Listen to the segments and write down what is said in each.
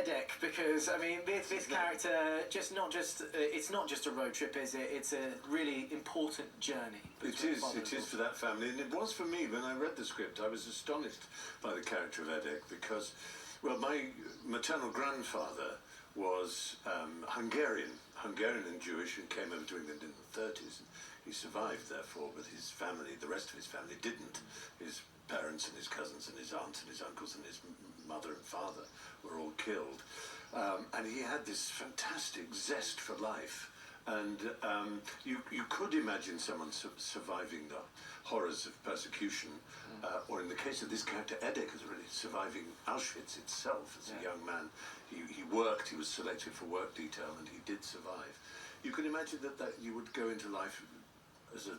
Edek, because I mean this character it's not just a road trip, is it? It's a really important journey. It is for that family, and it was for me. When I read the script, I was astonished by the character of Edek because, well, my maternal grandfather was Hungarian and Jewish, and came over to England in the 30s. He survived, therefore, but his family, the rest of his family, didn't. His parents and his cousins and his aunts and his uncles and his mother and father were all killed. And he had this fantastic zest for life. And you could imagine someone surviving the horrors of persecution, or in the case of this character, Edek, is really surviving Auschwitz itself as a young man. He worked, he was selected for work detail, and he did survive. You can imagine that you would go into life as a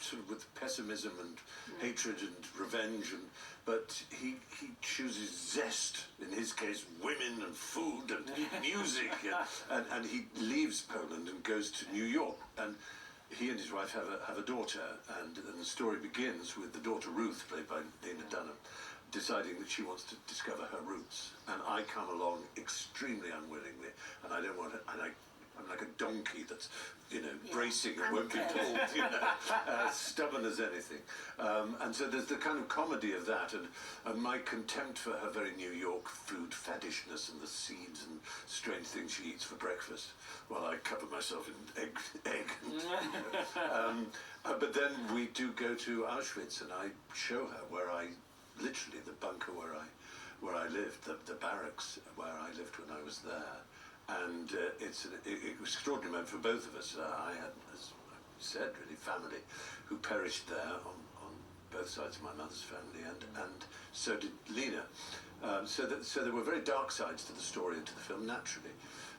sort of with pessimism and hatred and revenge, but he chooses zest, in his case women and food and music, and he leaves Poland and goes to New York, and he and his wife have a daughter, and the story begins with the daughter Ruth, played by Lena Dunham, deciding that she wants to discover her roots, and I come along extremely unwillingly, and I don't want to, and I'm like a donkey that's, bracing and won't be pulled, stubborn as anything. And so there's the kind of comedy of that, and my contempt for her very New York food faddishness and the seeds and strange things she eats for breakfast, while I cover myself in egg. But then we do go to Auschwitz, and I show her where literally the bunker where I lived, the barracks where I lived when I was there. And it was extraordinary moment for both of us. I had, as I said, really family who perished there on both sides of my mother's family, and so did Lena. So there were very dark sides to the story and to the film, naturally.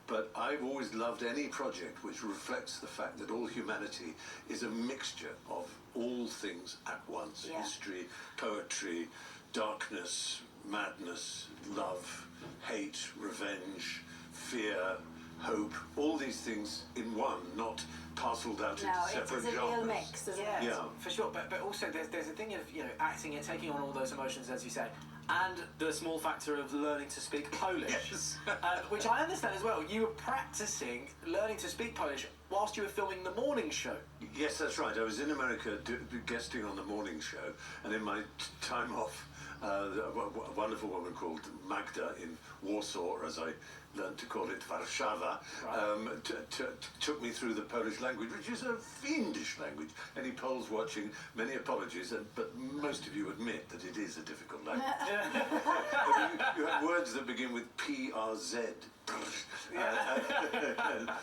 But I've always loved any project which reflects the fact that all humanity is a mixture of all things at once. Yeah. History, poetry, darkness, madness, love, hate, revenge, fear, hope, all these things in one, not parceled out into separate genres. It's a real mix, isn't it? Yeah, for sure. But also there's a thing of acting it, taking on all those emotions, as you say, and the small factor of learning to speak Polish, yes. Which I understand as well. You were practicing learning to speak Polish whilst you were filming the morning show. Yes, that's right. I was in America guesting on the morning show, and in my time off, a wonderful woman called Magda in Warsaw, or as I learned to call it, Warszawa, took me through the Polish language, which is a fiendish language. Any Poles watching, many apologies, but most of you admit that it is a difficult language. you have words that begin with PRZ.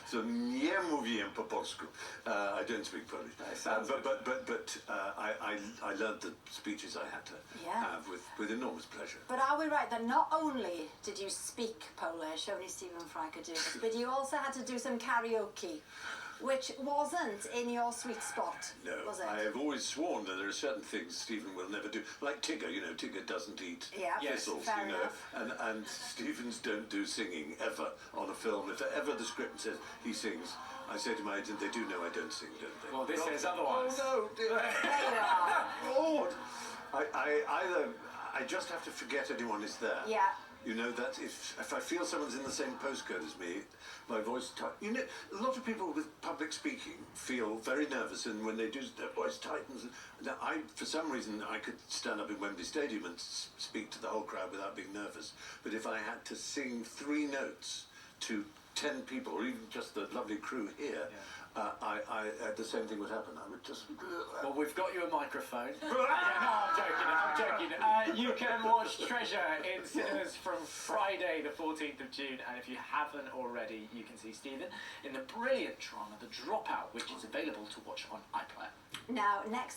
So nie mówię po polsku. I don't speak Polish. But I learned the speeches I had to have with enormous pleasure. But are we right that not only did you speak Polish, only Stephen Fry could do this, but you also had to do some karaoke, which wasn't in your sweet spot, was it? I have always sworn that there are certain things Stephen will never do. Like Tigger, Tigger doesn't eat thistles, and Stephens don't do singing ever on a film. If ever the script says he sings, I say to my agent, they do know I don't sing, don't they? Well, this says otherwise. Oh no, There you are. Lord! I just have to forget anyone is there. Yeah. That if I feel someone's in the same postcode as me, my voice tightens. A lot of people with public speaking feel very nervous, and when they do, their voice tightens. Now, for some reason, I could stand up in Wembley Stadium and speak to the whole crowd without being nervous. But if I had to sing 3 notes to 10 people, or even just the lovely crew here, the same thing would happen. I would just... Well, we've got you a microphone. No, I'm joking. You can watch Treasure in cinemas from Friday the 14th of June, and if you haven't already, you can see Stephen in the brilliant drama The Dropout, which is available to watch on iPlayer. Now, next